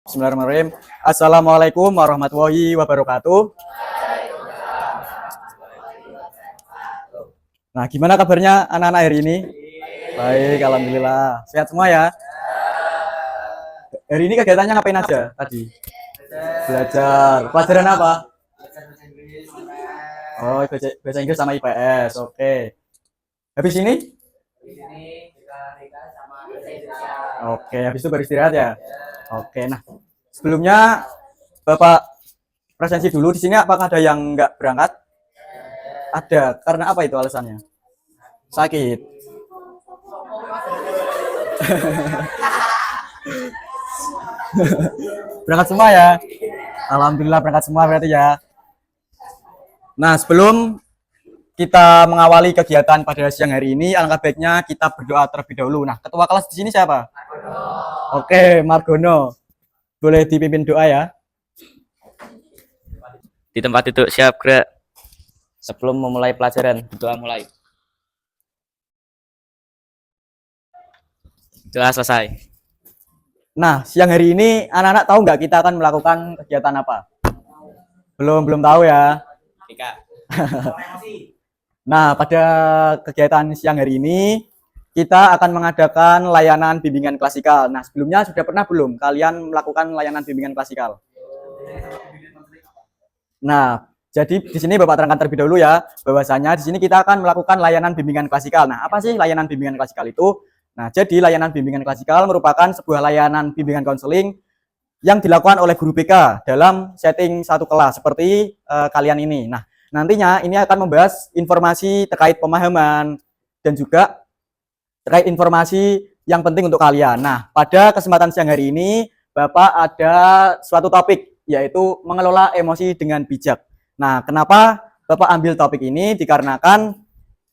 Bismillahirrahmanirrahim. Assalamualaikum warahmatullahi wabarakatuh. Nah, gimana kabarnya anak-anak hari ini? Baik, alhamdulillah. Sehat semua ya? Hari ini kegiatannya ngapain aja tadi? Belajar. Pelajaran apa? Oh, bahasa Inggris sama IPS. Oke. Habis ini? Oke, habis itu baru istirahat ya? Oke, nah sebelumnya Bapak presensi dulu di sini. Apakah ada yang nggak berangkat? Ada. Karena apa itu alasannya? Sakit. Berangkat semua ya? Alhamdulillah berangkat semua berarti ya. Nah, sebelum kita mengawali kegiatan pada siang hari ini, alangkah baiknya kita berdoa terlebih dahulu. Nah, ketua kelas di sini siapa? Oke, Margono. Boleh dipimpin doa ya. Di tempat duduk siap gerak. Sebelum memulai pelajaran, doa mulai. Doa selesai. Nah, siang hari ini anak-anak tahu nggak kita akan melakukan kegiatan apa? Belum tahu ya. Nah, pada kegiatan siang hari ini kita akan mengadakan layanan bimbingan klasikal. Nah, sebelumnya sudah pernah belum kalian melakukan layanan bimbingan klasikal? Nah, jadi di sini Bapak terangkan terlebih dahulu ya, bahwasanya di sini kita akan melakukan layanan bimbingan klasikal. Nah, apa sih layanan bimbingan klasikal itu? Nah, jadi layanan bimbingan klasikal merupakan sebuah layanan bimbingan konseling yang dilakukan oleh guru BK dalam setting satu kelas seperti kalian ini. Nah, nantinya ini akan membahas informasi terkait pemahaman dan juga terkait informasi yang penting untuk kalian. Nah, pada kesempatan siang hari ini Bapak ada suatu topik, yaitu mengelola emosi dengan bijak. Nah, kenapa Bapak ambil topik ini? Dikarenakan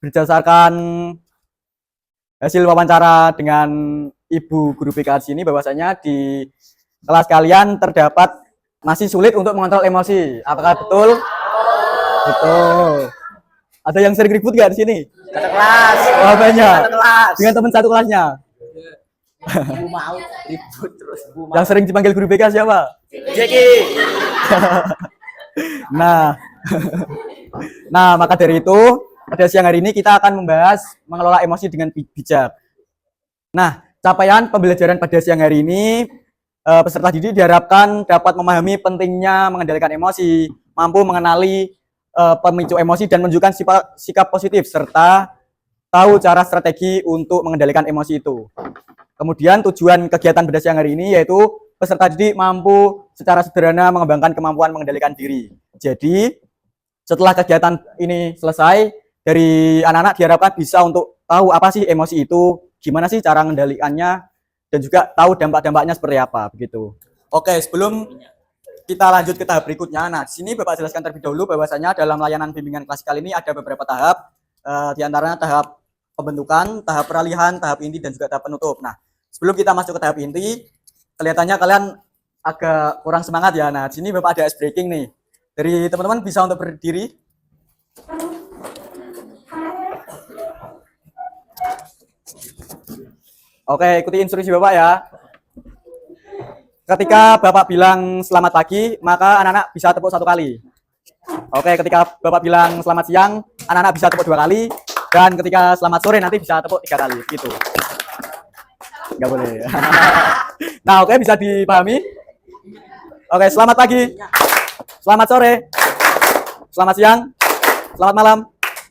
berdasarkan hasil wawancara dengan Ibu Guru BK di sini, bahwasanya di kelas kalian terdapat masih sulit untuk mengontrol emosi. Apakah betul? Betul. Ada yang sering ribut nggak di sini? Satu kelas. Oh, banyak. Satu kelas. Dengan teman satu kelasnya. Bu mau ribut terus. Bu mau. Yang sering dipanggil Guru BK siapa? Jeki. Nah, maka dari itu pada siang hari ini kita akan membahas mengelola emosi dengan bijak. Nah, capaian pembelajaran pada siang hari ini, peserta didik diharapkan dapat memahami pentingnya mengendalikan emosi, mampu mengenali pemicu emosi dan menunjukkan sikap positif, serta tahu cara strategi untuk mengendalikan emosi itu. Kemudian tujuan kegiatan pada siang hari ini yaitu peserta didik mampu secara sederhana mengembangkan kemampuan mengendalikan diri. Jadi, setelah kegiatan ini selesai, dari anak-anak diharapkan bisa untuk tahu apa sih emosi itu, gimana sih cara mengendalikannya, dan juga tahu dampak-dampaknya seperti apa, begitu. Oke, sebelum kita lanjut ke tahap berikutnya. Nah, di sini Bapak jelaskan terlebih dahulu bahwasanya dalam layanan bimbingan klasikal ini ada beberapa tahap, di antaranya tahap pembentukan, tahap peralihan, tahap inti, dan juga tahap penutup. Nah, sebelum kita masuk ke tahap inti, kelihatannya kalian agak kurang semangat ya. Nah, di sini Bapak ada ice breaking nih. Dari teman-teman bisa untuk berdiri. Oke, ikuti instruksi Bapak ya. Ketika Bapak bilang selamat pagi, maka anak-anak bisa tepuk satu kali. Oke, ketika Bapak bilang selamat siang, anak-anak bisa tepuk 2 kali. Dan ketika selamat sore nanti bisa tepuk 3 kali. Gitu. Nggak boleh. Nah, oke, bisa dipahami? Oke, selamat pagi. Selamat sore. Selamat siang. Selamat malam.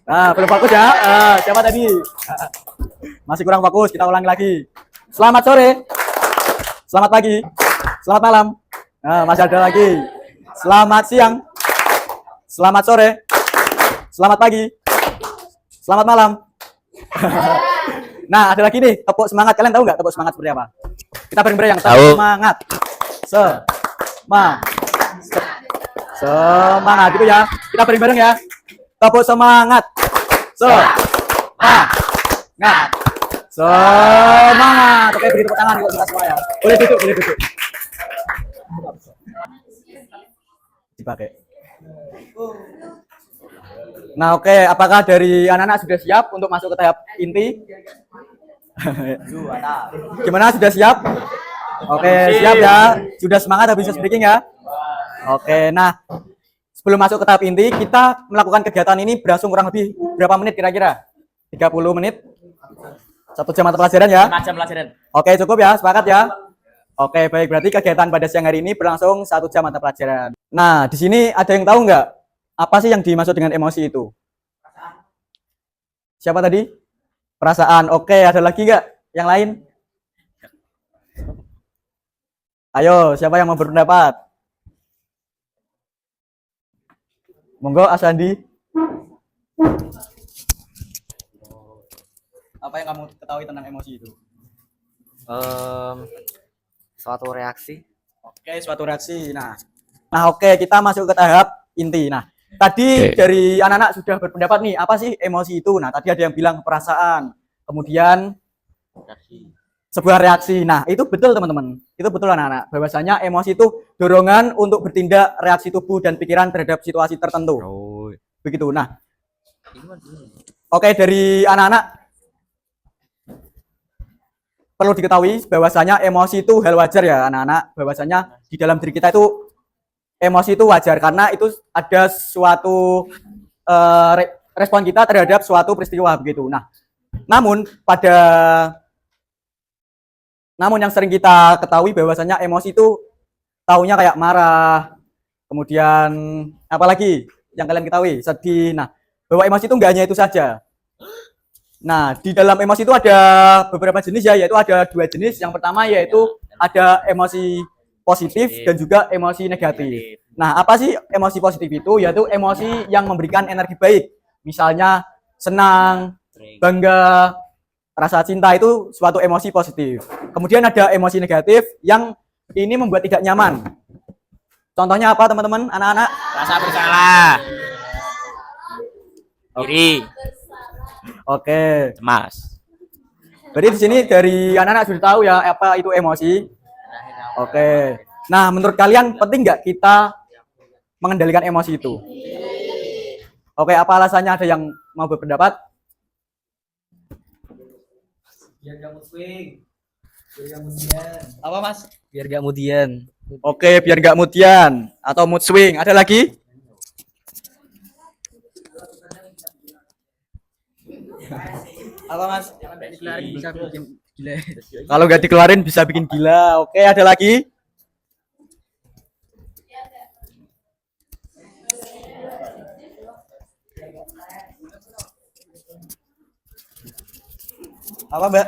Nah, belum fokus ya. Siapa tadi? Masih kurang fokus, kita ulangi lagi. Selamat sore. Selamat pagi. Selamat malam. Nah, masih ada lagi. Selamat siang. Selamat sore. Selamat pagi. Selamat malam. Nah, ada lagi nih, tepuk semangat. Kalian tahu nggak tepuk semangat seperti apa? Kita bareng-bareng yang tepuk semangat. Semangat itu ya. Kita bareng-bareng ya. Tepuk semangat. Semangat. Semangat. Oke, beri tepuk tangan buat kita semua ya. Boleh duduk. Dipakai. Nah, oke, apakah dari anak-anak sudah siap untuk masuk ke tahap inti? Gimana, sudah siap? Oke, siap ya. Sudah semangat habis speaking ya. Oke, nah sebelum masuk ke tahap inti, kita melakukan kegiatan ini berlangsung kurang lebih berapa menit kira-kira? 30 menit? 1 jam mata pelajaran ya? 5 jam pelajaran. Oke, cukup ya, sepakat ya? Oke, baik. Berarti kegiatan pada siang hari ini berlangsung 1 jam mata pelajaran. Nah, di sini ada yang tahu nggak? Apa sih yang dimaksud dengan emosi itu? Siapa tadi? Perasaan. Oke, ada lagi nggak? Yang lain? Ayo, siapa yang mau berpendapat? Monggo, Asandi. Apa yang kamu ketahui tentang emosi itu? Suatu reaksi. Oke, suatu reaksi. Nah, oke, kita masuk ke tahap inti. Nah, tadi dari anak-anak sudah berpendapat nih, apa sih emosi itu? Nah, tadi ada yang bilang perasaan, kemudian sebuah reaksi. Nah, itu betul teman-teman. Itu betul anak-anak. Bahwasanya emosi itu dorongan untuk bertindak, reaksi tubuh dan pikiran terhadap situasi tertentu. Begitu. Nah, oke, dari anak-anak perlu diketahui bahwasanya emosi itu hal wajar ya anak-anak. Bahwasanya di dalam diri kita itu emosi itu wajar karena itu ada suatu respon kita terhadap suatu peristiwa begitu. Nah, namun yang sering kita ketahui bahwasanya emosi itu taunya kayak marah, kemudian apalagi yang kalian ketahui, sedih. Nah, bahwa emosi itu enggak hanya itu saja. Nah, di dalam emosi itu ada beberapa jenis ya, yaitu ada 2 jenis. Yang pertama yaitu ada emosi positif dan juga emosi negatif. Nah, apa sih emosi positif itu? Yaitu emosi yang memberikan energi baik. Misalnya senang, bangga, rasa cinta itu suatu emosi positif. Kemudian ada emosi negatif yang ini membuat tidak nyaman. Contohnya apa teman-teman, anak-anak? Rasa bersalah. Iri. Oke. Cemas. Berarti di sini dari anak-anak sudah tahu ya apa itu emosi. Oke. Nah, menurut kalian penting nggak kita mengendalikan emosi itu? Oke, apa alasannya? Ada yang mau berpendapat? Biar gak mood swing. Biar gak moodian. Apa mas? Biar gak moodian. Oke, biar nggak moodian atau mood swing. Ada lagi? Apa mas? Bisa bikin gila. Kalau nggak dikeluarin bisa bikin gila. Oke, ada lagi? Apa mbak?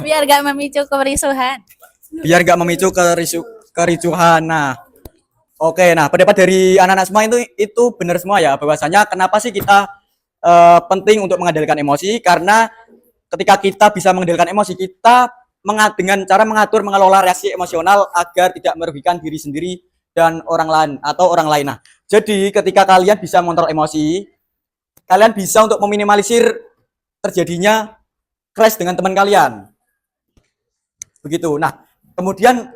Biar gak memicu kerusuhan. Biar nggak memicu kericuhan. Nah, oke. Nah, pendapat dari anak-anak semua itu benar semua ya. Bahwasanya kenapa sih kita penting untuk mengendalikan emosi? Karena ketika kita bisa mengendalikan emosi, kita dengan cara mengelola reaksi emosional agar tidak merugikan diri sendiri dan orang lain atau orang lain. Nah, jadi ketika kalian bisa mengontrol emosi, kalian bisa untuk meminimalisir terjadinya clash dengan teman kalian. Begitu. Nah, kemudian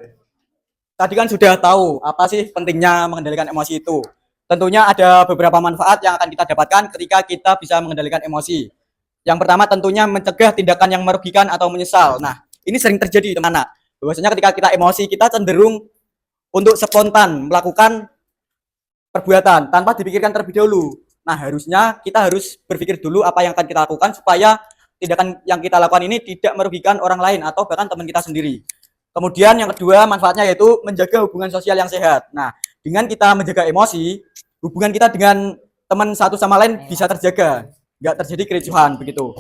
tadi kan sudah tahu apa sih pentingnya mengendalikan emosi itu. Tentunya ada beberapa manfaat yang akan kita dapatkan ketika kita bisa mengendalikan emosi. Yang pertama tentunya mencegah tindakan yang merugikan atau menyesal. Nah, ini sering terjadi teman-teman. Bahwasanya ketika kita emosi, kita cenderung untuk spontan melakukan perbuatan tanpa dipikirkan terlebih dahulu. Nah, harusnya kita harus berpikir dulu apa yang akan kita lakukan supaya tindakan yang kita lakukan ini tidak merugikan orang lain atau bahkan teman kita sendiri. Kemudian yang kedua manfaatnya yaitu menjaga hubungan sosial yang sehat. Nah, dengan kita menjaga emosi, hubungan kita dengan teman satu sama lain bisa terjaga, nggak terjadi kericuhan begitu.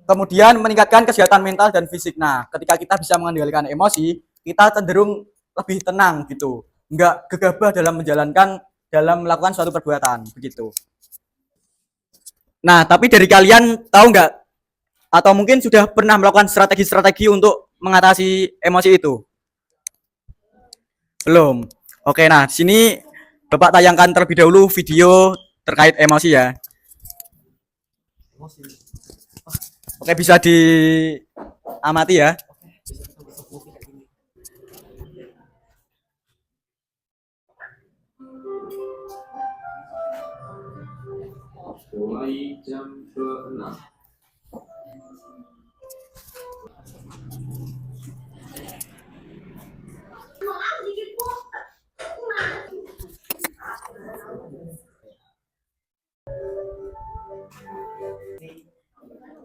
Kemudian meningkatkan kesehatan mental dan fisik. Nah, ketika kita bisa mengendalikan emosi, kita cenderung lebih tenang gitu, nggak gegabah dalam melakukan suatu perbuatan begitu. Nah, tapi dari kalian tahu nggak atau mungkin sudah pernah melakukan strategi-strategi untuk mengatasi emosi itu? Belum. Oke, nah di sini Bapak tayangkan terlebih dahulu video terkait emosi ya. Oke, bisa diamati ya. Mulai jam ke-6.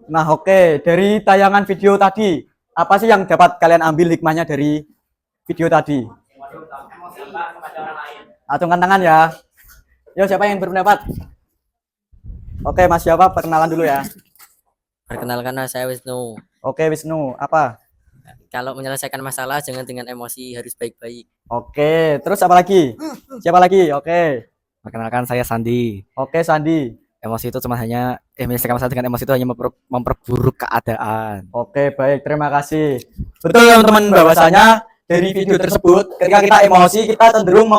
Nah, oke. Dari tayangan video tadi, apa sih yang dapat kalian ambil hikmahnya dari video tadi? Acungkan tangan ya. Yo, siapa yang berpendapat? Oke, Mas siapa? Perkenalan dulu ya. Perkenalkan, saya Wisnu. Oke, Wisnu. Apa? Kalau menyelesaikan masalah jangan dengan emosi, harus baik-baik. Oke, terus apa lagi? Siapa lagi? Oke. Perkenalkan saya Sandi. Oke, Sandi. Emosi itu cuma hanya menyelesaikan masalah dengan emosi itu hanya memperburuk keadaan. Oke, baik. Terima kasih. Betul, teman-teman, bahwasanya dari video tersebut, ketika kita emosi, kita cenderung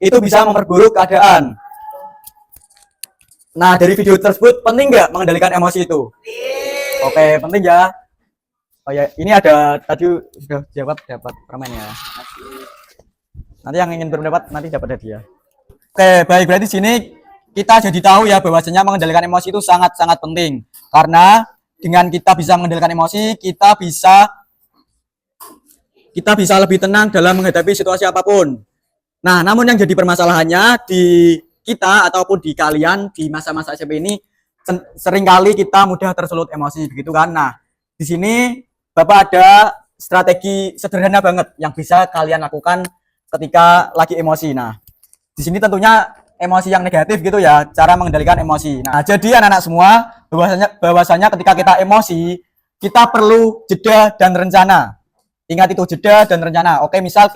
itu bisa memperburuk keadaan. Nah, dari video tersebut, penting nggak mengendalikan emosi itu? Oke, penting ya. Oh ya, ini ada tadi sudah jawab dapat permen ya. Nanti yang ingin berpendapat nanti dapat hadiah. Oke, baik, berarti sini kita jadi tahu ya bahwasanya mengendalikan emosi itu sangat-sangat penting. Karena dengan kita bisa mengendalikan emosi, kita bisa lebih tenang dalam menghadapi situasi apapun. Nah, namun yang jadi permasalahannya di kita ataupun di kalian di masa-masa SMP ini seringkali kita mudah tersulut emosi begitu kan. Nah, di sini Bapak ada strategi sederhana banget yang bisa kalian lakukan ketika lagi emosi. Nah, di sini tentunya emosi yang negatif gitu ya, cara mengendalikan emosi. Nah, jadi anak-anak semua, bahwasanya ketika kita emosi, kita perlu jeda dan rencana. Ingat itu, jeda dan rencana. Oke, misal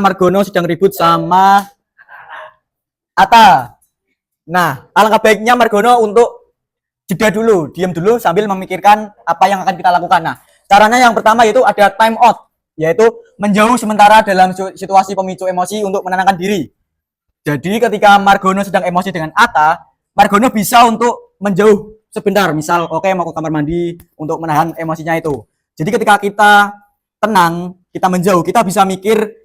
Margono sedang ribut sama Ata. Nah, alangkah baiknya Margono untuk jeda dulu, diam dulu sambil memikirkan apa yang akan kita lakukan. Nah, caranya yang pertama yaitu ada time out, yaitu menjauh sementara dalam situasi pemicu emosi untuk menenangkan diri. Jadi ketika Margono sedang emosi dengan Ata, Margono bisa untuk menjauh sebentar, misal oke, mau ke kamar mandi untuk menahan emosinya itu. Jadi ketika kita tenang, kita menjauh, kita bisa mikir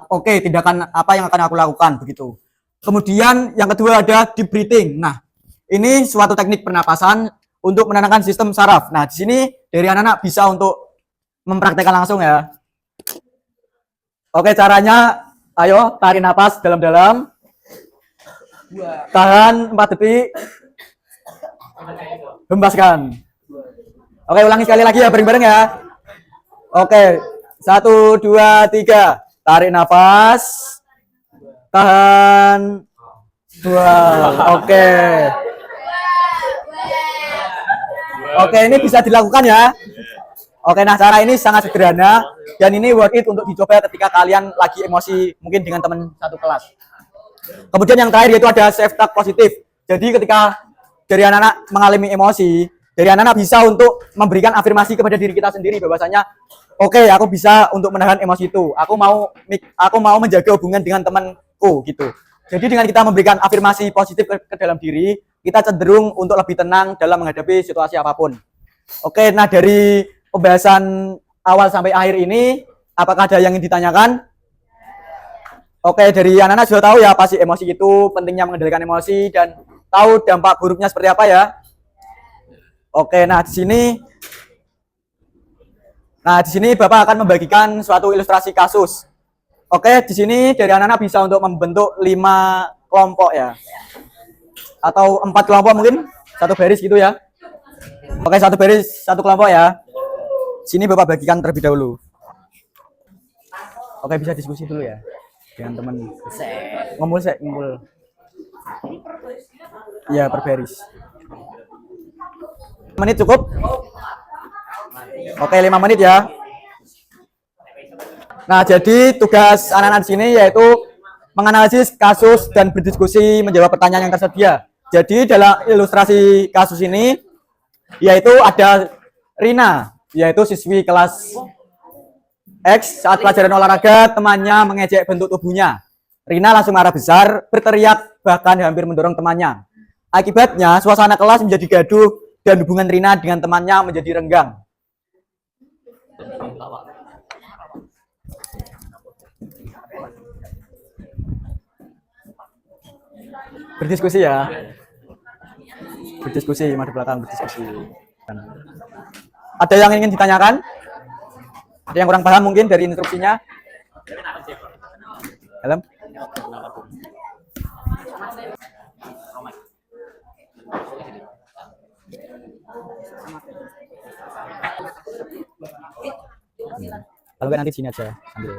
oke, tindakan apa yang akan aku lakukan begitu. Kemudian yang kedua ada deep breathing. Nah, ini suatu teknik pernapasan untuk menenangkan sistem saraf. Nah, di sini dari anak-anak bisa untuk mempraktekkan langsung ya. Oke, caranya ayo tarik napas dalam-dalam. Tahan 4 detik. Hembaskan. Oke, ulangi sekali lagi ya, bareng-bareng ya. Oke, 1, 2, 3. Tarik nafas. Tahan. 2. Oke. Oke, ini bisa dilakukan ya. Oke, nah cara ini sangat sederhana dan ini worth it untuk dicoba ketika kalian lagi emosi mungkin dengan teman satu kelas. Kemudian yang terakhir yaitu ada self talk positif. Jadi ketika dari anak-anak mengalami emosi, dari anak-anak bisa untuk memberikan afirmasi kepada diri kita sendiri bahwasanya oke, aku bisa untuk menahan emosi itu. Aku mau menjaga hubungan dengan temanku gitu. Jadi dengan kita memberikan afirmasi positif ke dalam diri, kita cenderung untuk lebih tenang dalam menghadapi situasi apapun. Oke, nah dari pembahasan awal sampai akhir ini, apakah ada yang ingin ditanyakan? Oke, dari anak-anak sudah tahu ya apa sih emosi itu, pentingnya mengendalikan emosi dan tahu dampak buruknya seperti apa ya. Oke, nah di sini Bapak akan membagikan suatu ilustrasi kasus. Oke, di sini dari anak-anak bisa untuk membentuk 5 kelompok ya. Atau 4 kelompok mungkin, satu baris gitu ya. Oke, satu baris, satu kelompok ya. Sini Bapak bagikan terlebih dahulu. Oke, bisa diskusi dulu ya dengan teman. Ngumpul. Ya, per baris. Menit cukup? Oke, 5 menit ya. Nah, jadi tugas anak-anak di sini yaitu menganalisis kasus dan berdiskusi menjawab pertanyaan yang tersedia. Jadi dalam ilustrasi kasus ini yaitu ada Rina, yaitu siswi kelas X. Saat pelajaran olahraga temannya mengejek bentuk tubuhnya. Rina langsung marah besar, berteriak bahkan hampir mendorong temannya. Akibatnya suasana kelas menjadi gaduh dan hubungan Rina dengan temannya menjadi renggang. Berdiskusi ya. Berdiskusi, madu belakang berdiskusi. Ada yang ingin ditanyakan? Ada yang kurang paham mungkin dari instruksinya? Helm? Kalau nggak nanti di sini aja ambil.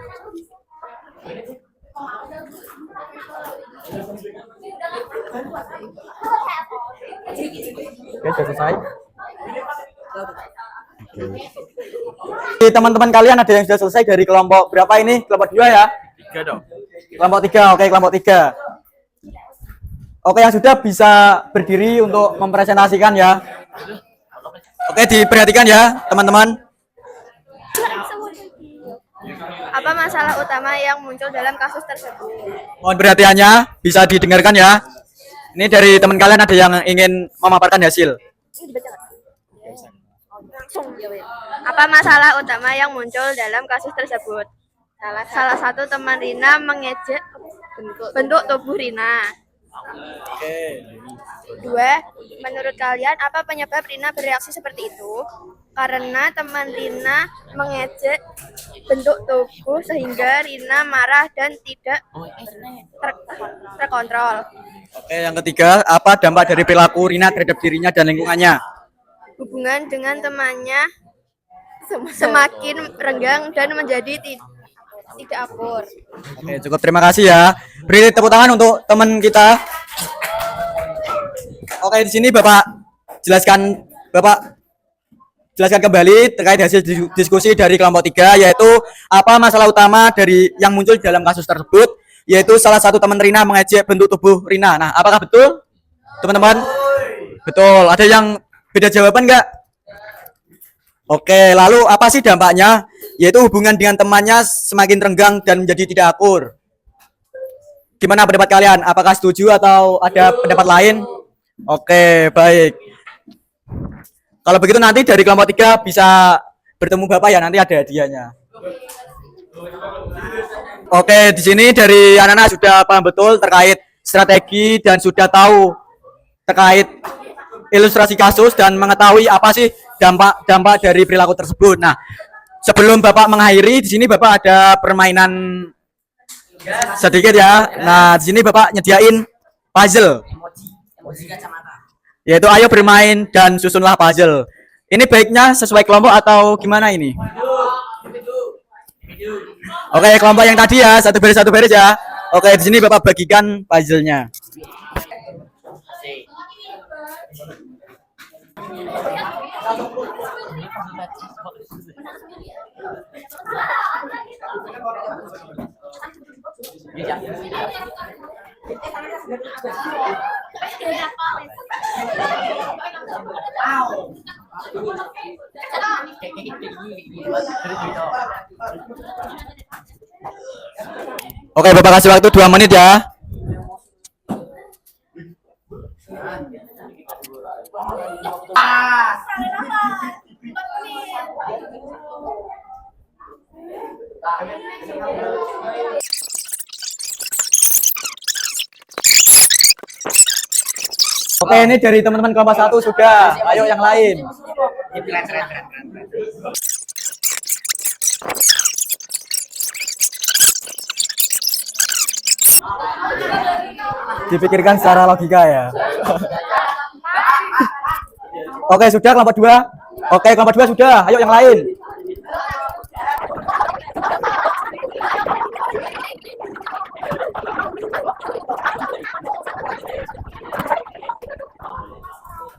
Oke, sudah selesai. Oke. Teman-teman kalian ada yang sudah selesai dari kelompok berapa ini? Kelompok 2 ya? 3 dong. Kelompok 3, oke kelompok 3. Oke, yang sudah bisa berdiri untuk mempresentasikan ya. Oke, diperhatikan ya teman-teman. Apa masalah utama yang muncul dalam kasus tersebut? Mohon perhatiannya, bisa didengarkan ya. Ini dari teman kalian ada yang ingin memaparkan hasil. Apa masalah utama yang muncul dalam kasus tersebut? Salah satu teman Rina mengejek bentuk tubuh Rina. Dua, menurut kalian apa penyebab Rina bereaksi seperti itu? Karena teman Rina mengejek bentuk tubuh sehingga Rina marah dan tidak terkontrol. Oke, yang ketiga, apa dampak dari perilaku Rina terhadap dirinya dan lingkungannya? Hubungan dengan temannya semakin renggang dan menjadi tidak akur. Oke, cukup, terima kasih ya. Beri tepuk tangan untuk teman kita. Oke, di sini Bapak jelaskan kembali terkait hasil diskusi dari kelompok 3, yaitu apa masalah utama dari yang muncul dalam kasus tersebut, yaitu salah satu teman Rina mengejek bentuk tubuh Rina. Nah, apakah betul, teman-teman? Betul. Ada yang beda jawaban nggak? Oke, lalu apa sih dampaknya? Yaitu hubungan dengan temannya semakin renggang dan menjadi tidak akur. Gimana pendapat kalian? Apakah setuju atau ada pendapat lain? Oke, baik. Kalau begitu nanti dari kelompok 3 bisa bertemu Bapak ya, nanti ada hadiahnya. Oke, di sini dari anak-anak sudah paham betul terkait strategi dan sudah tahu terkait ilustrasi kasus dan mengetahui apa sih dampak dari perilaku tersebut. Nah, sebelum Bapak mengakhiri, di sini Bapak ada permainan sedikit ya. Nah, di sini Bapak nyediain puzzle. Yaitu ayo bermain dan susunlah puzzle. Ini baiknya sesuai kelompok atau gimana ini? Oke, kelompok yang tadi ya, satu baris ya. Oke, di sini Bapak bagikan puzzle-nya. Oke, Bapak kasih waktu 2 menit ya. Oke, ini dari teman-teman kelompok 1 sudah. Ayo yang lain. Dipikirkan secara logika ya. Oke, sudah kelompok 2. Oke, kelompok 2 sudah. Ayo yang lain.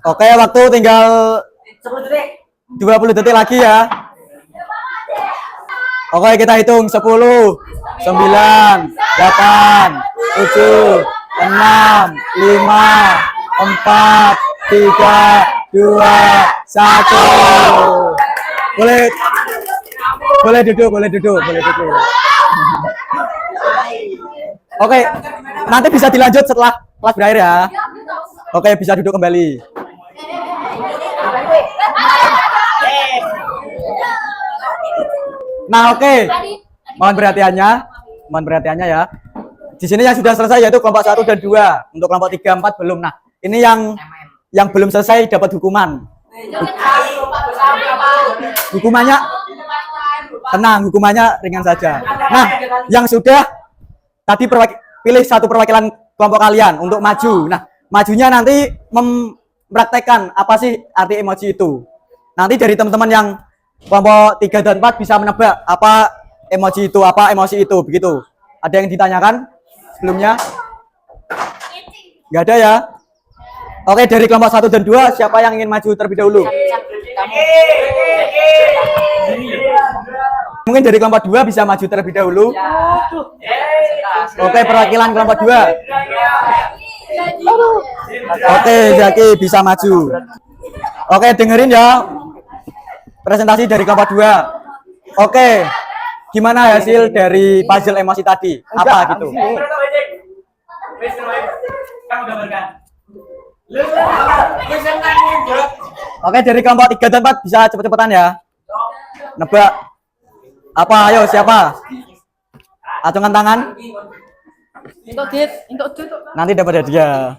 Oke, waktu tinggal 20 detik lagi ya. Oke, kita hitung 10, 9, 8, 7, 6, 5, 4, 3, 2, 1. Boleh duduk. Oke, nanti bisa dilanjut setelah kelas berakhir ya. Oke, bisa duduk kembali. Nah, oke. Mohon perhatiannya ya. Di sini yang sudah selesai yaitu kelompok 1 dan 2. Untuk kelompok 3, 4 belum. Nah, ini yang belum selesai dapat hukuman. Hukumannya ringan saja. Nah, yang sudah tadi pilih satu perwakilan kelompok kalian untuk maju. Nah, majunya nanti mempraktekkan apa sih arti emoji itu. Nanti dari teman-teman yang kelompok 3 dan 4 bisa menebak apa emoji itu, apa emosi itu, begitu. Ada yang ditanyakan sebelumnya? Nggak ada ya? Oke, dari kelompok 1 dan 2, siapa yang ingin maju terlebih dahulu? Mungkin dari kelompok 2 bisa maju terlebih dahulu. Oke, perwakilan kelompok 2. Oke, Zaki bisa maju. Oke, dengerin ya. Presentasi dari kelompok 2. Oke. Gimana hasil dari puzzle emosi tadi? Apa gitu? Oke, dari kelompok 3 dan 4 bisa cepet-cepetan ya. Nebak. Apa? Ayo, siapa? Acungkan tangan. Nanti dapat hadiah.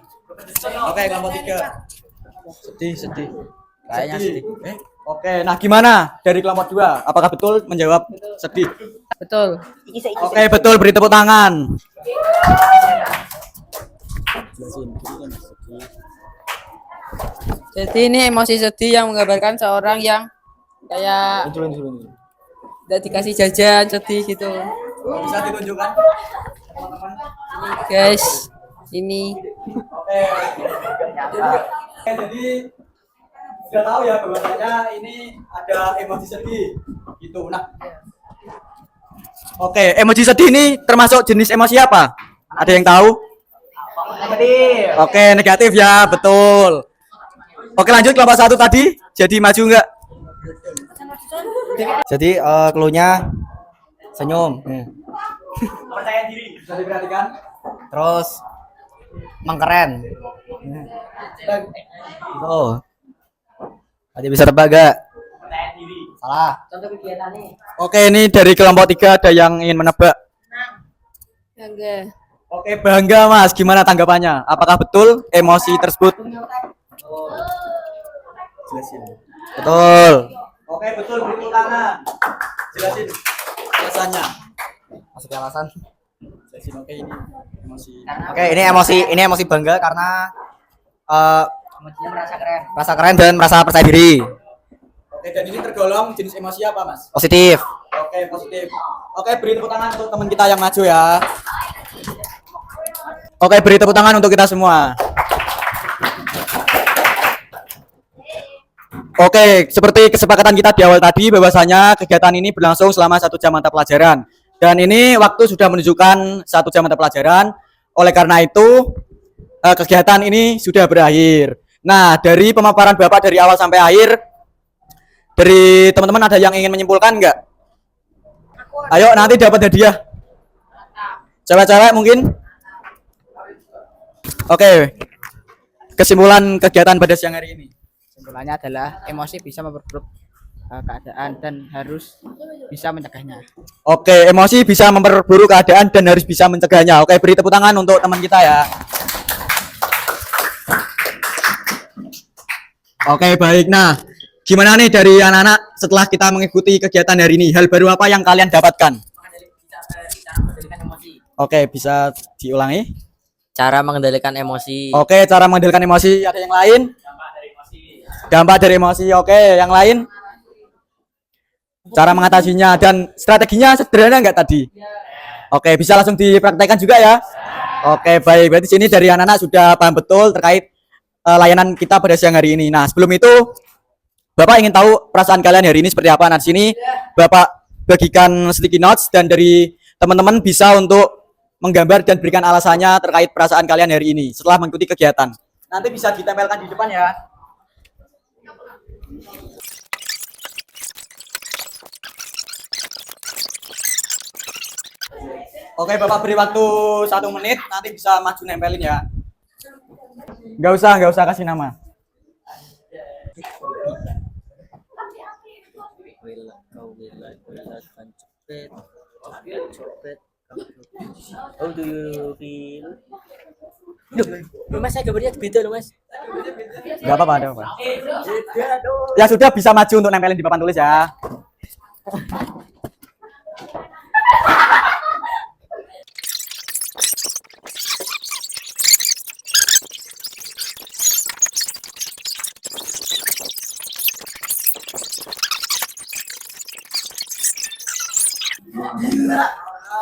Oke, kelompok 3. Sedih. Kayaknya sedih. Oke, nah gimana dari kelompok 2? Apakah betul menjawab sedih? Betul. Oke, betul, beri tepuk tangan. Jadi ini emosi sedih yang menggambarkan seorang yang kayak udah dikasih jajan sedih gitu. Bisa ditunjukkan? Guys, ini Oke. Jadi sudah tahu ya bahwasanya ini ada emoji sedih gitu. Nah, oke, emoji sedih ini termasuk jenis emosi apa? Ada yang tahu? Negatif. Oke, negatif ya, betul. Oke, lanjut kelompok 1 tadi. Jadi maju enggak? Jadi clue-nya senyum. Percaya diri. Bisa diperhatikan. Terus mengkeren. Oh. Tadi bisa tebak gak? Salah. Oke, ini dari kelompok 3 ada yang ingin menebak. bangga. Oke, bangga Mas. Gimana tanggapannya? Apakah betul emosi tersebut? Jelasin. Betul. Oke, betul. Beri tepuk tangan. Jelasin alasannya. Masuk alasan. Jelasin. Oke, ini emosi. Oke, ini emosi bangga karena merasa keren dan merasa percaya diri. Oke, dan ini tergolong jenis emosi apa, Mas? Positif. Oke, positif. Oke, beri tepuk tangan untuk teman kita yang maju ya. Oke, beri tepuk tangan untuk kita semua. Oke, seperti kesepakatan kita di awal tadi bahwasanya kegiatan ini berlangsung selama 1 jam mata pelajaran. Dan ini waktu sudah menunjukkan 1 jam mata pelajaran. Oleh karena itu, kegiatan ini sudah berakhir. Nah, dari pemaparan Bapak dari awal sampai akhir, dari teman-teman ada yang ingin menyimpulkan enggak? Ayo, nanti dapat hadiah. Cewek-cewek mungkin? Oke. Kesimpulan kegiatan pada siang hari ini. Kesimpulannya adalah emosi bisa memperburuk keadaan dan harus bisa mencegahnya. Oke, emosi bisa memperburuk keadaan dan harus bisa mencegahnya. Oke, beri tepuk tangan untuk teman kita ya. Oke, baik. Nah, gimana nih dari anak-anak setelah kita mengikuti kegiatan hari ini? Hal baru apa yang kalian dapatkan? Oke, bisa diulangi? Cara mengendalikan emosi. Oke, cara mengendalikan emosi. Ada yang lain? Dampak dari emosi. Oke, yang lain? Cara mengatasinya dan strateginya sederhana nggak tadi? Oke, bisa langsung dipraktekkan juga ya? Oke, baik. Berarti sini dari anak-anak sudah paham betul terkait layanan kita pada siang hari ini. Nah, sebelum itu Bapak ingin tahu perasaan kalian hari ini seperti apa. Nah, di sini Bapak bagikan sticky notes dan dari teman-teman bisa untuk menggambar dan berikan alasannya terkait perasaan kalian hari ini setelah mengikuti kegiatan. Nanti bisa ditempelkan di depan ya. Oke, Bapak beri waktu 1 menit, nanti bisa maju nempelin ya. Nggak usah kasih nama. How do you feel? Mas, saya gambarnya beda loh, Mas. Nggak apa-apa, ada apa. Ya sudah, bisa maju untuk nempelin di papan tulis ya.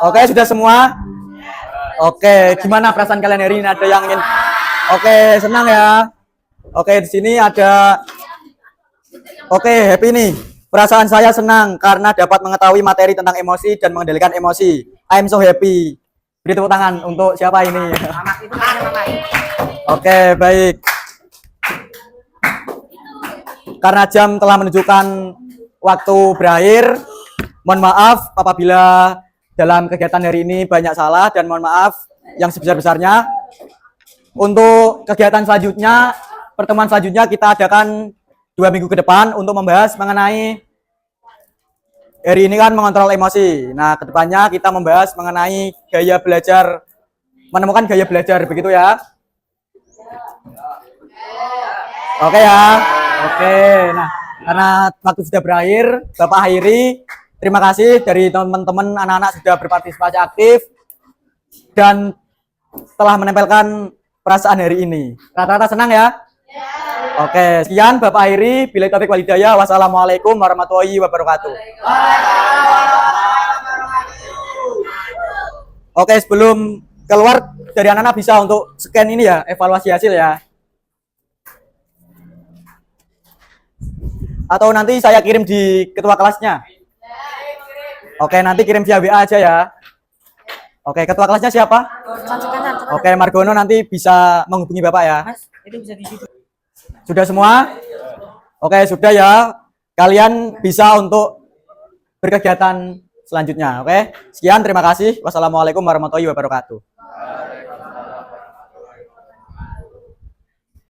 Oke, sudah semua? Oke, gimana perasaan kalian hari ini? Ada yang ingin? Oke, senang ya. Oke, di sini ada. Oke, happy nih. Perasaan saya senang karena dapat mengetahui materi tentang emosi dan mengendalikan emosi. I'm so happy. Beri tepuk tangan untuk siapa ini? Oke, baik. Karena jam telah menunjukkan waktu berakhir, mohon maaf apabila dalam kegiatan hari ini banyak salah dan mohon maaf yang sebesar-besarnya. Untuk kegiatan selanjutnya, pertemuan selanjutnya kita adakan 2 minggu ke depan untuk membahas mengenai hari ini kan mengontrol emosi. Nah, kedepannya kita membahas mengenai gaya belajar, menemukan gaya belajar, begitu ya. Oke ya. Oke. Nah, karena waktu sudah berakhir, Bapak akhiri. Terima kasih dari teman-teman anak-anak sudah berpartisipasi aktif dan telah menempelkan perasaan hari ini. Rata-rata senang ya? Oke, sekian Bapak akhiri. Billahi taufiq wal hidayah. Wassalamualaikum warahmatullahi wabarakatuh. Oke, sebelum keluar dari anak-anak bisa untuk scan ini ya, evaluasi hasil ya. Atau nanti saya kirim di ketua kelasnya. Oke, nanti kirim via WA aja ya. Oke, ketua kelasnya siapa? Oke, Margono nanti bisa menghubungi Bapak ya. Sudah semua? Oke, sudah ya. Kalian bisa untuk berkegiatan selanjutnya. Oke, sekian, terima kasih. Wassalamualaikum warahmatullahi wabarakatuh.